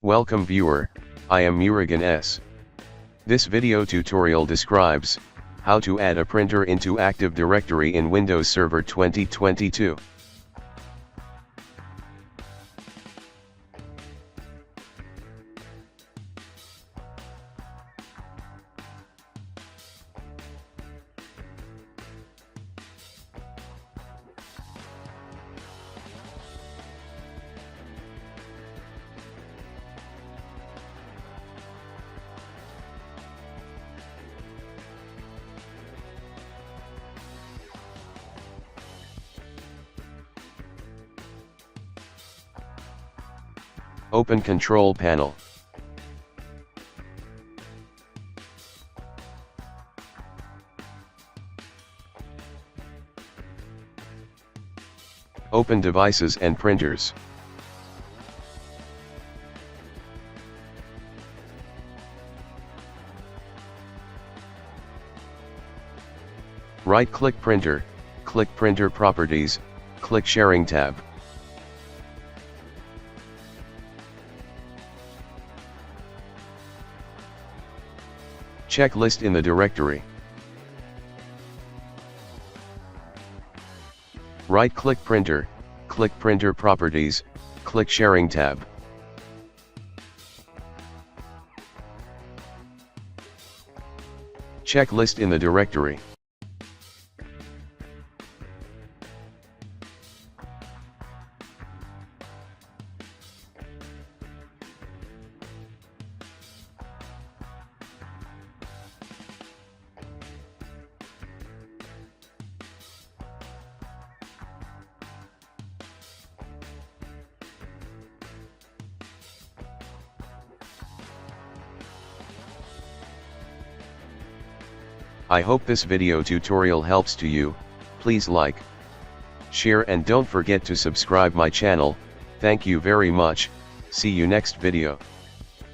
Welcome viewer, I am Murugan S. This video tutorial describes how to add a printer into Active Directory in Windows Server 2022. Open Control Panel. Open Devices and Printers. Right-click Printer, click Printer Properties, click Sharing tab. Check List in the directory. Right-click Printer, click Printer Properties, click Sharing tab. Check List in the directory. I hope this video tutorial helps to you. Please like, share and don't forget to subscribe my channel. Thank you very much. See you next video.